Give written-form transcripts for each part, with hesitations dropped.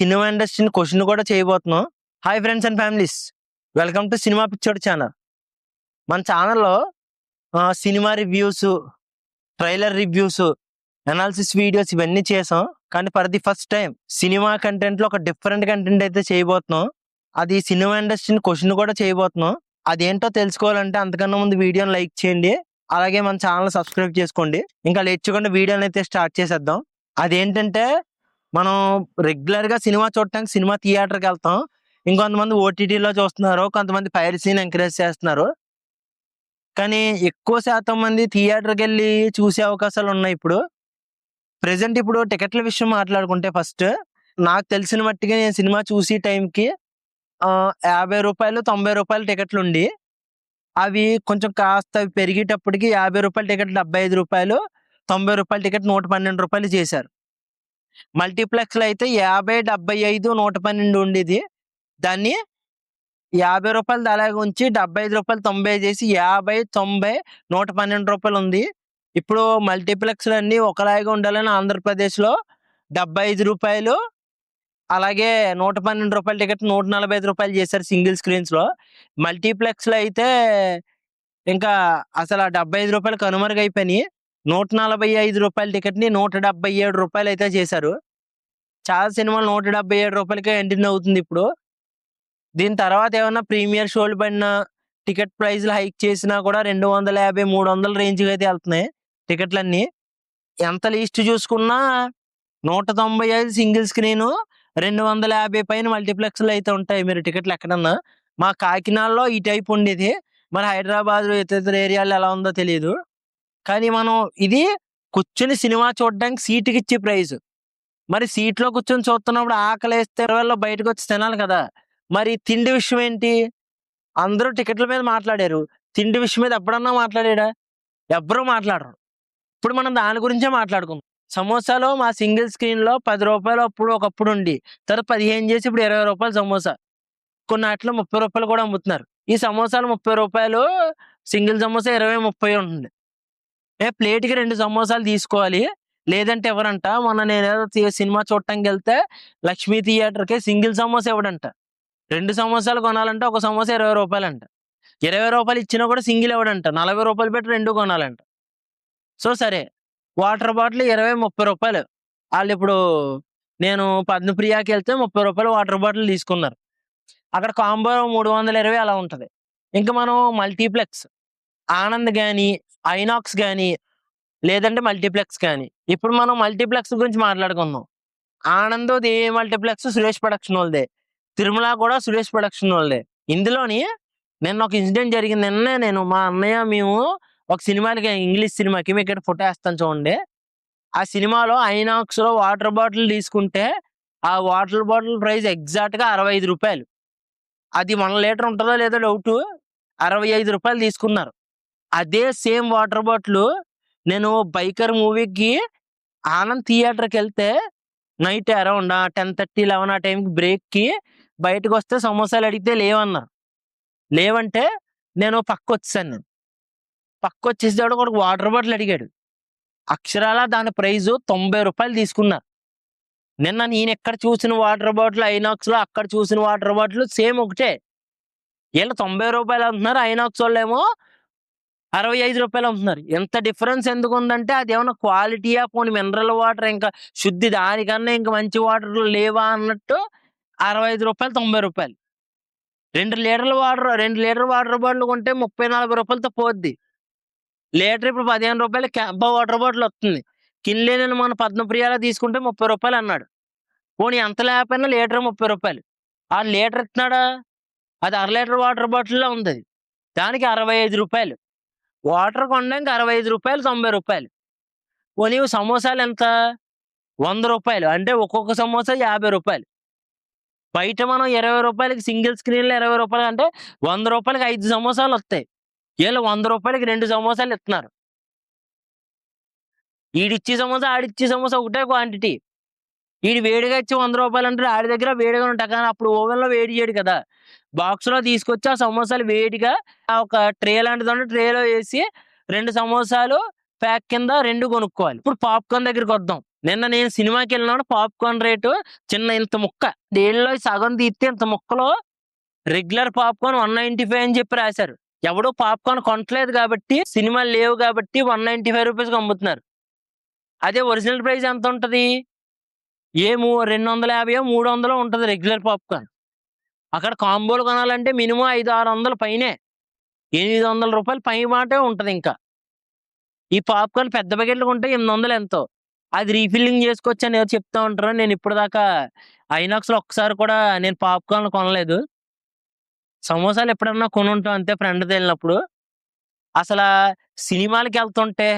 Cinema ఇండస్ట్రీని question కూడా చేయబోతున్నాం. Hi friends and families, welcome to cinema picture channel. మన ఛానల్లో cinema reviews, trailer reviews, analysis videos ఇవన్నీ చేసాం. కానీ for the first time cinema కంటెంట్లో ఒక డిఫరెంట్ కంటెంట్ అయితే చేయబోతున్నాం. అది సినిమా ఇండస్ట్రీని క్వశ్చన్ కూడా చేయబోతున్నాం. అదేంటో తెలుసుకోవాలంటే అంతకన్నా ముందు వీడియోని లైక్ చేయండి, అలాగే మన ఛానల్ సబ్స్క్రైబ్ చేసుకోండి. ఇంకా లేట్ చేయకుండా వీడియోని అయితే స్టార్ట్ చేసేద్దాం. అదేంటంటే మనం రెగ్యులర్గా సినిమా చూడటానికి సినిమా థియేటర్కి వెళ్తాం. ఇంకొంతమంది ఓటీటీలో చూస్తున్నారు, కొంతమంది పైరసీని ఎంకరేజ్ చేస్తున్నారు. కానీ ఎక్కువ శాతం మంది థియేటర్కి వెళ్ళి చూసే అవకాశాలు ఉన్నాయి. ఇప్పుడు టికెట్ల విషయం మాట్లాడుకుంటే ఫస్ట్ నాకు తెలిసిన మట్టిగా నేను సినిమా చూసి టైంకి 50 రూపాయలు 90 రూపాయల టికెట్లు ఉండి, అవి కొంచెం కాస్త పెరిగేటప్పటికి 50 రూపాయల టికెట్ 75 రూపాయలు, 90 రూపాయల టికెట్ 112 రూపాయలు చేశారు. మల్టీప్లెక్స్లో అయితే 50, 75, 112 ఉండేది. దాన్ని 50 రూపాయలు అలాగే ఉంచి 75 రూపాయలు 90 చేసి 50, 90, 112 రూపాయలు ఉంది. ఇప్పుడు మల్టీప్లెక్స్లు అన్నీ ఒకలాగా ఉండాలని ఆంధ్రప్రదేశ్లో 75 రూపాయలు, అలాగే 112 రూపాయల టికెట్ 145 రూపాయలు చేశారు సింగిల్ స్క్రీన్స్లో. మల్టీప్లెక్స్లో అయితే ఇంకా అసలు 75 రూపాయలు కనుమరుగైపోయి 145 రూపాయల టికెట్ని 177 రూపాయలు అయితే చేశారు. చాలా సినిమాలు 177 రూపాయలకే ఎంట్రీ అవుతుంది ఇప్పుడు. దీని తర్వాత ఏమన్నా ప్రీమియర్ షోలు పడిన టికెట్ ప్రైజ్లు హైక్ చేసినా కూడా 250, 300 రేంజ్కి అయితే వెళ్తున్నాయి టికెట్లన్నీ. ఎంత లీస్ట్ చూసుకున్నా 195 సింగిల్ స్క్రీను, 250 పైన మల్టీప్లెక్స్లు అయితే ఉంటాయి మీరు టికెట్లు ఎక్కడన్నా. మా కాకినాడలో ఈ టైప్ ఉండేది, మరి హైదరాబాద్ ఇతర ఏరియాలో ఎలా ఉందో తెలియదు. కానీ మనం ఇది కూర్చుని సినిమా చూడడానికి సీటుకి ఇచ్చే ప్రైజ్. మరి సీట్లో కూర్చొని చూస్తున్నప్పుడు ఆకలేస్తే బయటకు వచ్చి తినాలి కదా. మరి తిండి విషయం ఏంటి? అందరూ టికెట్ల మీద మాట్లాడారు, తిండి విషయం మీద ఎప్పుడన్నా మాట్లాడాడా? ఎవ్వరూ మాట్లాడరు. ఇప్పుడు మనం దాని గురించే మాట్లాడుకుందాం. సమోసాలో మా సింగిల్ స్క్రీన్లో 10 రూపాయలు ఒకప్పుడు ఉండి, తర్వాత 15 చేసి ఇప్పుడు 20 రూపాయలు సమోసా. కొన్ని వాటిలో 30 రూపాయలు కూడా అమ్ముతున్నారు. ఈ సమోసాలు 30 రూపాయలు, సింగిల్ సమోసా 20, 30 ఉంటుంది. ప్లేట్కి 2 సమోసాలు తీసుకోవాలి, లేదంటే ఎవరంట. మొన్న నేను ఏదో సినిమా చూడటానికి వెళ్తే లక్ష్మీ థియేటర్కి సింగిల్ సమోసా ఇవ్వడంట. 2 సమోసాలు కొనాలంటే ఒక సమోసా 20 రూపాయలంట. 20 రూపాయలు ఇచ్చినా కూడా సింగిల్ ఇవ్వడంట, 40 రూపాయలు పెట్టి 2 కొనాలంట. సో సరే, వాటర్ బాటిల్ 20, 30 రూపాయలు. వాళ్ళు ఇప్పుడు నేను పద్మప్రియాకి వెళ్తే 30 రూపాయలు వాటర్ బాటిల్ తీసుకున్నారు. అక్కడ కాంబో 320 అలా ఉంటుంది. ఇంకా మనం మల్టీప్లెక్స్, ఆనంద్ కానీ, ఐనాక్స్ కానీ, లేదంటే మల్టీప్లెక్స్ కానీ. ఇప్పుడు మనం మల్టీప్లెక్స్ గురించి మాట్లాడుకుందాం. ఆనంద్ ఏ మల్టీప్లెక్స్ సురేష్ ప్రొడక్షన్ వాళ్ళదే, తిరుమల కూడా సురేష్ ప్రొడక్షన్ వాళ్ళదే. ఇందులోని నిన్న ఒక ఇన్సిడెంట్ జరిగింది. నిన్నే నేను మా అన్నయ్య మేము ఒక సినిమాకి, ఇంగ్లీష్ సినిమాకి, మీకు ఇక్కడ ఫోటో వేస్తాను చూడండి. ఆ సినిమాలో ఐనాక్స్లో వాటర్ బాటిల్ తీసుకుంటే ఆ వాటర్ బాటిల్ ప్రైస్ ఎగ్జాక్ట్గా 65 రూపాయలు. అది 1 లీటర్ ఉంటుందో లేదో డౌట్, 65 రూపాయలు తీసుకున్నారు. అదే సేమ్ వాటర్ బాటిల్ నేను బైకర్ మూవీకి ఆనంద్ థియేటర్కి వెళ్తే నైట్ అరౌండ్ 10:30, 11 ఆ టైంకి బ్రేక్కి బయటకు వస్తే సమోసాలు అడిగితే లేవన్నారు. లేవంటే నేను పక్కొచ్చాను. పక్కొచ్చేసేవాడు ఒక వాటర్ బాటిల్ అడిగాడు. అక్షరాల దాని ప్రైజు 90 రూపాయలు తీసుకున్నారు. నిన్న నేను ఎక్కడ చూసిన వాటర్ బాటిల్ ఐనాక్స్లో, అక్కడ చూసిన వాటర్ బాటిల్ సేమ్ ఒకటే. వీళ్ళు 90 రూపాయలు అంటున్నారు, ఐనాక్స్ వాళ్ళు ఏమో 65 రూపాయలు అమ్ముతున్నారు. ఎంత డిఫరెన్స్ ఎందుకు ఉందంటే అది ఏమన్నా క్వాలిటీయా, పోనీ మినరల్ వాటర్ ఇంకా శుద్ధి దానికన్నా ఇంకా మంచి వాటర్లు లేవా అన్నట్టు 65 రూపాయలు, 90 రూపాయలు. 2 లీటర్ల వాటర్ బాటిల్ కొంటే 30, 40 రూపాయలతో పోద్ది. లీటర్ ఇప్పుడు 15 రూపాయలు క్యాంపా వాటర్ బాటిల్ వస్తుంది. కిన్లేని మన పద్మప్రియాలో తీసుకుంటే 30 రూపాయలు అన్నాడు. పోనీ ఎంత లేకపోయినా లీటర్ 30 రూపాయలు. ఆ లీటర్ ఇస్తున్నాడా? అది 1/2 లీటర్ వాటర్ బాటిల్లో ఉంది. దానికి 65 రూపాయలు. వాటర్ కొనడానికి 65 రూపాయలు, 90 రూపాయలు. పోనీ సమోసాలు ఎంత? 100 రూపాయలు. అంటే ఒక్కొక్క సమోసా 50 రూపాయలు. బయట మనం 20 రూపాయలకి సింగిల్ స్క్రీన్లో 20 రూపాయలు అంటే 100 రూపాయలకి 5 సమోసాలు వస్తాయి. వీళ్ళు 100 రూపాయలకి 2 సమోసాలు ఇస్తున్నారు. ఈడిచ్చే సమోసా ఆడిచ్చే సమోసా ఒకటే క్వాంటిటీ. ఈడు వేడిగా ఇచ్చి 100 రూపాయలు అంటే ఆడి దగ్గర వేడిగా ఉంటాయి, కానీ అప్పుడు ఓవెన్లో వేడి చేయడు కదా. బాక్స్లో తీసుకొచ్చి ఆ సమోసాలు వేడిగా ఒక ట్రే లాంటిది ట్రేలో వేసి 2 సమోసాలు ప్యాక్ కింద 2 కొనుక్కోవాలి. ఇప్పుడు పాప్కార్న్ దగ్గరికి వద్దాం. నిన్న నేను సినిమాకి వెళ్ళినప్పుడు పాప్కార్న్ రేటు చిన్న ఇంత ముక్క దేనిలో సగం తీస్తే ఇంత ముక్కలో రెగ్యులర్ పాప్కార్న్ 195 అని చెప్పి రాశారు. ఎవడో పాప్కార్న్ కొనట్లేదు కాబట్టి, సినిమాలు లేవు కాబట్టి 195 రూపీస్కి అమ్ముతున్నారు. అదే ఒరిజినల్ ప్రైస్ ఎంత ఉంటది? 250 300 ఉంటది రెగ్యులర్ పాప్కార్న్. అక్కడ కాంబోలు కొనాలంటే మినిమం 500-600 పైనే, 800 రూపాయలు పై మాటే ఉంటది. ఇంకా ఈ పాప్కార్న్ పెద్ద ప్యాకెట్లు కొంటే 800 ఎంతో. అది రీఫిల్లింగ్ చేసుకోవచ్చు అని ఎవరు చెప్తా ఉంటారు. నేను ఇప్పటిదాకా ఐనాక్స్లో ఒక్కసారి కూడా నేను పాప్కార్న్ కొనలేదు. సమోసాలు ఎప్పుడన్నా కొనుంటాం అంతే ఫ్రెండ్తో వెళ్ళినప్పుడు. అసలు సినిమాలకి వెళ్తుంటే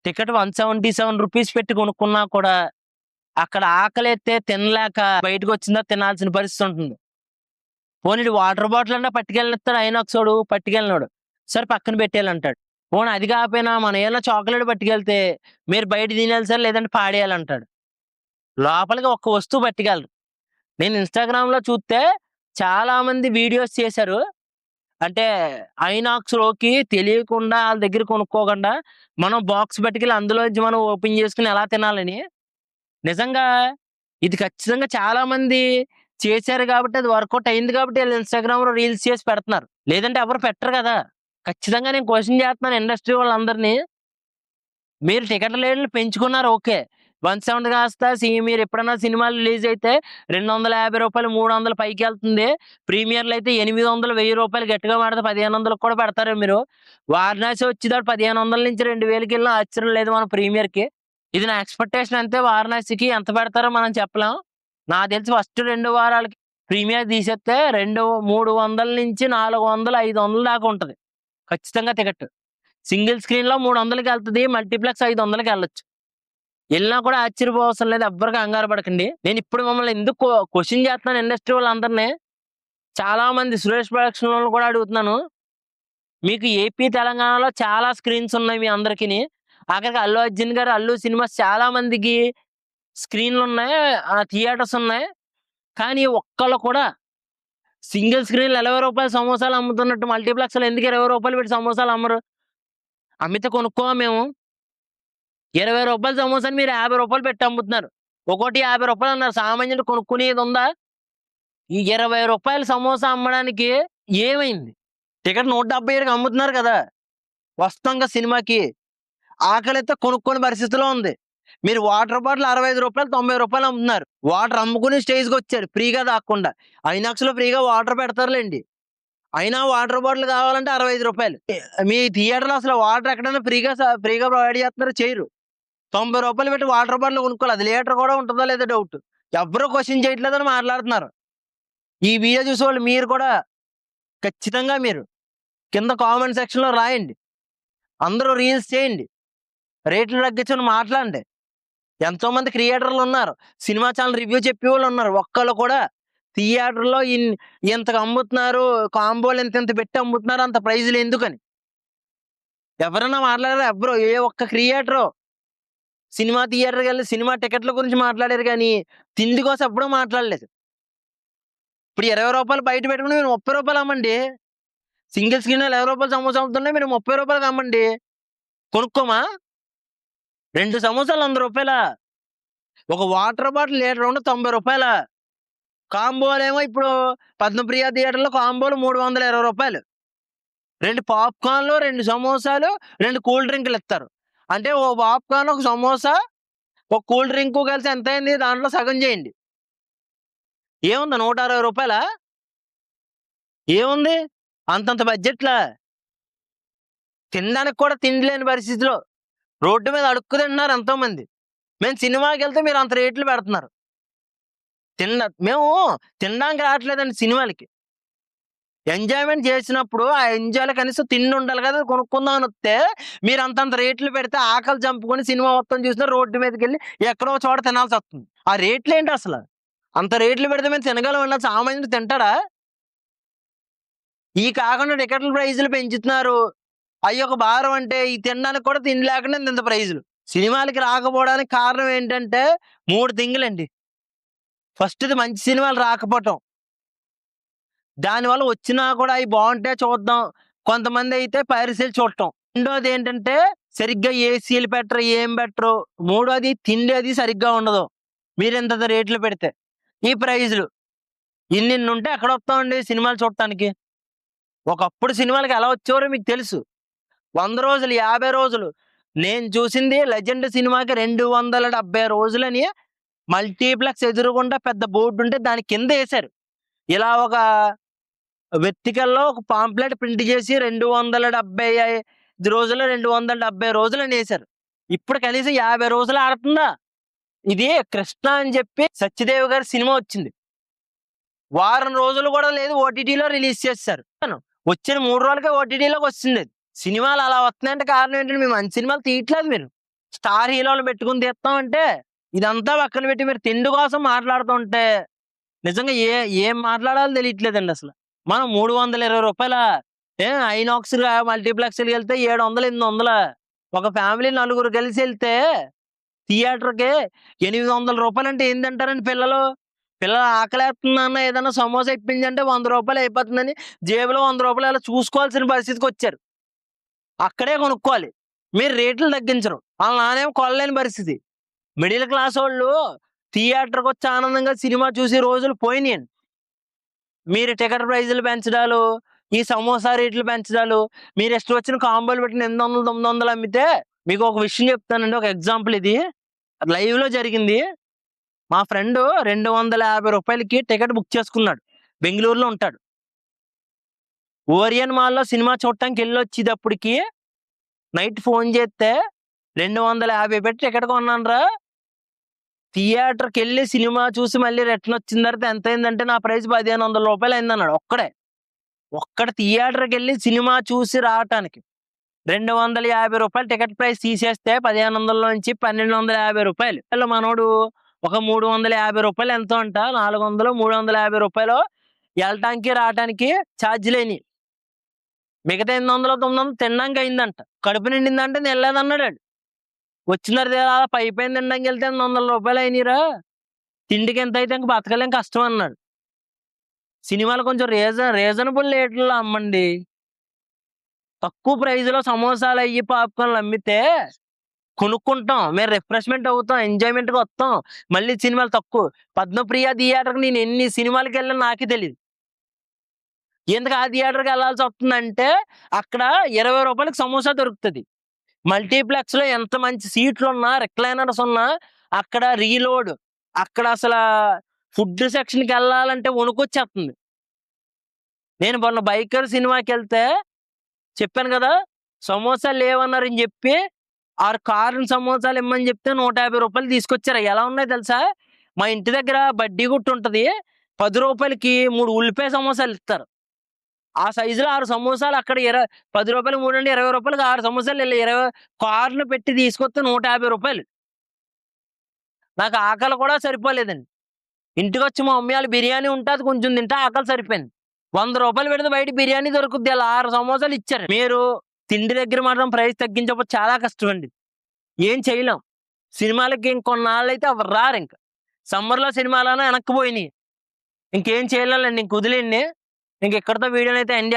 టికెట్ 177 రూపీస్ పెట్టి కొనుక్కున్నా కూడా అక్కడ ఆకలిస్తే తినలేక బయటకు వచ్చిందా తినాల్సిన పరిస్థితి ఉంటుంది. పోనీ వాటర్ బాటిల్ అన్నా పట్టుకెళ్ళిస్తాడు ఐనాక్సోడు, పట్టుకెళ్ళినాడు సరే పక్కన పెట్టేయాలంటాడు. పోనీ అది కాకపోయినా మనం ఏమైనా చాక్లెట్ పట్టుకెళ్తే మీరు బయట తినేయాలి సార్ లేదంటే పాడేయాలంటాడు. లోపలికి ఒక్క వస్తువు పట్టుకెళ్ళరు. నేను ఇన్స్టాగ్రామ్లో చూస్తే చాలా మంది వీడియోస్ చేశారు. అంటే ఐనాక్స్లోకి తెలియకుండా వాళ్ళ దగ్గర కొనుక్కోకుండా మనం బాక్స్ పట్టుకెళ్ళి అందులోంచి మనం ఓపెన్ చేసుకుని ఎలా తినాలని. నిజంగా ఇది ఖచ్చితంగా చాలా మంది చేశారు కాబట్టి అది వర్కౌట్ అయింది కాబట్టి వాళ్ళు ఇన్స్టాగ్రామ్లో రీల్స్ చేసి పెడుతున్నారు. లేదంటే ఎవరు పెట్టరు కదా. ఖచ్చితంగా నేను క్వశ్చన్ చేస్తున్నాను ఇండస్ట్రీ వాళ్ళందరినీ. మీరు టికెట్ రేట్లు పెంచుకున్నారు ఓకే, 170 కాస్త మీరు ఎప్పుడన్నా సినిమాలు రిలీజ్ అయితే 250 రూపాయలు 300 పైకి వెళ్తుంది. ప్రీమియర్లు అయితే 800 1000 రూపాయలు గట్టిగా మాడితే 1500 కూడా పెడతారు. మీరు వారణాసి వచ్చేదాడు 1500 నుంచి 2000కి వెళ్ళినా ఆశ్చర్యం లేదు మన ప్రీమియర్కి. ఇది నా ఎక్స్పెక్టేషన్ అంతే. వారణాసికి ఎంత పెడతారో మనం చెప్పలేం. నాకు తెలిసి ఫస్ట్ 2 వారాలకి ప్రీమియర్ తీసేస్తే 300 నుంచి 400 500 దాకా ఉంటుంది ఖచ్చితంగా టికెట్. సింగిల్ స్క్రీన్లో 300కి వెళ్తుంది, మల్టీప్లెక్స్ 500కి వెళ్ళొచ్చు. వెళ్ళినా కూడా ఆశ్చర్యపోవసరం లేదు, ఎవ్వరికి కంగారు పడకండి. నేను ఇప్పుడు మిమ్మల్ని ఎందుకు క్వశ్చన్ చేస్తున్నాను ఇండస్ట్రీ వాళ్ళందరినీ. చాలా మంది సురేష్ ప్రొడక్షన్ వాళ్ళు కూడా అడుగుతున్నాను. మీకు ఏపీ తెలంగాణలో చాలా స్క్రీన్స్ ఉన్నాయి మీ అందరికీ. ఆఖరికి అల్లు అర్జున్ గారు అల్లు సినిమాస్ చాలా మందికి స్క్రీన్లు ఉన్నాయి, థియేటర్స్ ఉన్నాయి. కానీ ఒక్కళ్ళు కూడా సింగిల్ స్క్రీన్లు 20 రూపాయలు సమోసాలు అమ్ముతున్నట్టు మల్టీప్లెక్స్లో ఎందుకు 20 రూపాయలు పెట్టి సమోసాలు అమ్మరు? అమ్మితే కొనుక్కోమా మేము? 20 రూపాయల సమోసాని మీరు 50 రూపాయలు పెట్టి అమ్ముతున్నారు. ఒకటి 50 రూపాయలు అన్నారు. సామాన్యుడు కొనుక్కునేది ఉందా? ఈ 20 రూపాయల సమోసా అమ్మడానికి ఏమైంది? టికెట్ 170కి అమ్ముతున్నారు కదా. వస్తాం సినిమాకి, ఆకలితో కొనుక్కొని పరిస్థితిలో ఉంది. మీరు వాటర్ బాటిల్ 65 రూపాయలు 90 రూపాయలు అమ్ముతున్నారు. వాటర్ అమ్ముకుని స్టేజ్కి వచ్చారు ఫ్రీగా దాక్కుండా. ఐనాక్స్లో ఫ్రీగా వాటర్ పెడతారులేండి, అయినా వాటర్ బాటిల్ కావాలంటే 65 రూపాయలు. మీ థియేటర్లో అసలు వాటర్ ఎక్కడైనా ఫ్రీగా ప్రొవైడ్ చేస్తున్నారు? చేయరు. 90 రూపాయలు పెట్టి వాటర్ బాటిల్ కొనుక్కోవాలి, అది లీటర్ కూడా ఉంటుందో లేదో డౌట్. ఎవరో క్వశ్చన్ చేయట్లేదని మాట్లాడుతున్నారు. ఈ వీడియో చూసేవాళ్ళు మీరు కూడా ఖచ్చితంగా మీరు కింద కామెంట్ సెక్షన్లో రాయండి, అందరూ రీల్స్ చేయండి, రేట్లు తగ్గించని మాట్లాడండి. ఎంతో మంది క్రియేటర్లు ఉన్నారు, సినిమా ఛానల్ రివ్యూ చెప్పే వాళ్ళు ఉన్నారు. ఒక్కళ్ళు కూడా థియేటర్లో ఇంతకు అమ్ముతున్నారు, కాంబోలు ఇంత పెట్టి అమ్ముతున్నారు, అంత ప్రైజులు ఎందుకని ఎవరన్నా మాట్లాడారు? ఎవరు ఏ ఒక్క క్రియేటరు సినిమా థియేటర్కి వెళ్ళి సినిమా టికెట్ల గురించి మాట్లాడారు కానీ తిండి కోసం ఎప్పుడూ మాట్లాడలేదు. ఇప్పుడు 20 రూపాయలు బయట పెట్టుకుని మీరు 30 రూపాయలు అమ్మండి. సింగిల్ స్క్రీన్ 20 రూపాయలు సమోసా అమ్ముతుంటే మీరు 30 రూపాయలకి అమ్మండి. కొనుక్కోమా? 2 సమోసాలు 100 రూపాయల, ఒక వాటర్ బాటిల్ లీటర్ 90 రూపాయల. కాంబోలేమో ఇప్పుడు పద్మప్రియ థియేటర్లో కాంబోలు 320 రూపాయలు. 2 పాప్కార్న్లు, 2 సమోసాలు, 2 కూల్ డ్రింకులు ఇస్తారు. అంటే ఓ పాప్కార్న్, ఒక సమోసా, ఒక కూల్ డ్రింకు కలిసి ఎంత అయింది? దాంట్లో సగం చేయండి. ఏముంది 160 రూపాయల? ఏముంది అంతంత బడ్జెట్లా? తినడానికి కూడా తిండి లేని పరిస్థితిలో రోడ్డు మీద అడుక్కు తింటున్నారు ఎంతో మంది. మేము సినిమాకి వెళ్తే మీరు అంత రేట్లు పెడుతున్నారు. మేము తినడానికి రావట్లేదండి సినిమాలకి. ఎంజాయ్మెంట్ చేసినప్పుడు ఆ ఎంజాయ్లో కనీసం తిండి ఉండాలి కదా, కొనుక్కుందాం అని వస్తే మీరు అంతంత రేట్లు పెడితే ఆకలి చంపుకొని సినిమా మొత్తం చూసినా రోడ్డు మీదకి వెళ్ళి ఎక్కడో చోట తినాల్సి వస్తుంది. ఆ రేట్లు ఏంటి అసలు? అంత రేట్లు పెడితే మేము తినగలం? సామాన్యుడు తింటాడా? ఈ కాకుండా టికెట్ల ప్రైజులు పెంచుతున్నారు. అవి ఒక భారం అంటే ఈ తినడానికి కూడా తిండి లేకుండా ఇంత ప్రైజులు. సినిమాలకి రాకపోవడానికి కారణం ఏంటంటే 3 థింగులండి. ఫస్ట్ది మంచి సినిమాలు రాకపోవటం, దానివల్ల వచ్చినా కూడా అవి బాగుంటే చూద్దాం, కొంతమంది అయితే పైరసీలు చూడటం. రెండోది ఏంటంటే సరిగ్గా ఏసీలు పెట్టరు, ఏం పెట్టరు. మూడోది తిండి అది సరిగ్గా ఉండదు. మీరెంత రేట్లు పెడితే. ఈ ప్రైజ్‌లు ఇన్నిన్నుంటే ఎక్కడొస్తామండి సినిమాలు చూడటానికి? ఒకప్పుడు సినిమాలకి ఎలా వచ్చేవారో మీకు తెలుసు. 100 రోజులు, 50 రోజులు. నేను చూసింది 'లెజెండ్' సినిమాకి 270 రోజులని మల్టీప్లెక్స్ ఎదురుగుండా పెద్ద బోర్డుంటే దాని కింద ఏశారు. ఇలా ఒక వెర్టికల్‌లో ఒక పాంప్లెట్ ప్రింట్ చేసి 275 రోజులు, 270 రోజులని ఏశారు. ఇప్పుడు కనీసం 50 రోజులు ఆడుతుందా? ఇది 'కృష్ణ' అని చెప్పి సత్యదేవ్ గారి సినిమా వచ్చింది. వారం రోజులు కూడా లేదు ఓటీటీలో రిలీజ్ చేసేసారు. వచ్చిన 3 రోజులకే ఓటీటీలోకి వస్తుంది. సినిమాలు అలా వస్తున్నాయంటే కారణం ఏంటంటే మేము మంచి సినిమాలు తీయట్లేదు మీరు. స్టార్ హీరోలు పెట్టుకుని తీస్తామంటే ఇదంతా పక్కన పెట్టి మీరు తిండి కోసం మాట్లాడుతుంటే నిజంగా ఏం మాట్లాడాలో తెలియట్లేదండి అసలు. మనం రూ. 320 ఐనాక్స్ మల్టీప్లెక్స్‌లకి వెళ్తే 700, 800 ఒక ఫ్యామిలీ నలుగురు కలిసి వెళ్తే థియేటర్‌కి రూ. 800 అంటే ఏం తింటారండి పిల్లలు? పిల్లలు ఆకలేస్తుందన్న ఏదైనా సమోసా ఇప్పించంటే రూ. 100 అయిపోతుందని జేబులో రూ. 100 అలా చూసుకోవాల్సిన పరిస్థితికి వచ్చారు. అక్కడే కొనుక్కోవాలి. మీరు రేట్లు తగ్గించరు. వాళ్ళ నాన్నేమో కొనలేని పరిస్థితి. మిడిల్ క్లాస్ వాళ్ళు థియేటర్‌కి వచ్చి ఆనందంగా సినిమా చూసే రోజులు పోయినాయండి. మీరు టికెట్ ప్రైజులు పెంచడాలు, ఈ సమోసా రేట్లు పెంచడాలు, మీరు ఇష్టం వచ్చిన కాంబోలు పెట్టిన 800, 900 అమ్మితే మీకు ఒక విషయం చెప్తానండి. ఒక ఎగ్జాంపుల్ ఇది. లైవ్‌లో జరిగింది. మా ఫ్రెండు రూ. 250కి టికెట్ బుక్ చేసుకున్నాడు. బెంగుళూరులో ఉంటాడు. ఓరియన్ మాల్‌లో సినిమా చూడటానికి ఎళ్ళొచ్చేటప్పటికి నైట్ ఫోన్ చేస్తే 250 పెట్టి టికెట్ కొన్నానురా. థియేటర్‌కెళ్ళి సినిమా చూసి మళ్ళీ రిటర్న్ వచ్చిన తర్వాత ఎంతయిందంటే నా ప్రైస్ రూ. 1500 అయిందన్నాడు ఒక్కడే. ఒక్కడు థియేటర్‌కెళ్ళి సినిమా చూసి రావటానికి. రూ. 250 టికెట్ ప్రైస్ తీసేస్తే 1500 నుంచి రూ. 1250. మనోడు ఒక రూ. 350 ఎంతో అంట 400, రూ. 350 ఎళ్ళటానికి, రావటానికి ఛార్జీలయినియి. మిగతా 800, 900 తినడానికి అయిందంట. కడుపు నిండిందంటే నెళ్ళలేదన్నాడు ఆడు. వచ్చిన తర్వాత పైపైన తినడానికి వెళ్తే రూ. 800 అయినియిరా. తిండికి ఎంత అయితే ఇంక బతకలేం కష్టం అన్నాడు. సినిమాలు కొంచెం రీజనబుల్ రేట్‌లో అమ్మండి. తక్కువ ప్రైజ్‌లో సమోసాలు అయ్యి, పాప్‌కార్న్‌లు అమ్మితే కొనుక్కుంటాం. మేము రిఫ్రెష్‌మెంట్ అవుతాం. ఎంజాయ్‌మెంట్‌గా వస్తాం. మళ్ళీ సినిమాలు తక్కువ. పద్మప్రియ థియేటర్‌కి నేను ఎన్ని సినిమాలకెళ్ళానో నాకే తెలీదు. ఎందుకు ఆ థియేటర్‌కి ఎళ్ళాల్సి వస్తుందంటే అక్కడ రూ. 20కి సమోసా దొరుకుతది. మల్టీప్లెక్స్‌లో ఎంత మంచి సీట్లున్నా, రిక్లైనర్స్ ఉన్నా అక్కడ రీలోడ్. అక్కడ అసలా ఫుడ్ సెక్షన్‌కెళ్ళాలంటే వణుకొచ్చేస్తుంది. నేను మొన్న 'బైకర్' సినిమాకెళ్తే చెప్పాను గదా! సమోసాలు లేవన్నారని జెప్పి 6 కార్న్ సమోసాలు ఇమ్మని చెప్తే రూ. 150 తీసుకొచ్చారు. ఎలా ఉన్నాయో తెలుసా? మా ఇంటి దగ్గర బడ్డీ కొట్టు ఉంటది. రూ. 10కి 3 ఉల్లిపాయ సమోసాలు ఇస్తారు. ఆ సైజులో 6 సమోసాలు అక్కడ రూ. 10 3 అంటే రూ. 20కి 6 సమోసాలు 20 కార్న్ పెట్టి తీసుకొస్తే రూ. 150. నాకు ఆకలి కూడా సరిపోలేదండి. ఇంటికొచ్చి మా మమ్మీ ఆళ్ళు బిర్యానీ ఉంటే అది కొంచెం తింటే ఆకలి సరిపోయింది. రూ. 100 పెడితే బయట బిర్యానీ దొరుకుద్ది. ఆళ్ళు 6 సమోసాలు ఇచ్చారు. మీరు తిండి దగ్గర మాత్రం ప్రైస్ తగ్గించకపోతే చాలా కష్టమండి. ఏం చేయలేం. సినిమాలకి ఇంకొన్నాళ్ళైతే రారింక. సమ్మర్‌లో సినిమాలన్నా వెనక్కిపోయినియి. ఇంకేం చేయలేంలెండి. ఇంక వదిలేయండి. ఇంక ఇక్కడితో వీడియోనైతే ఎండ్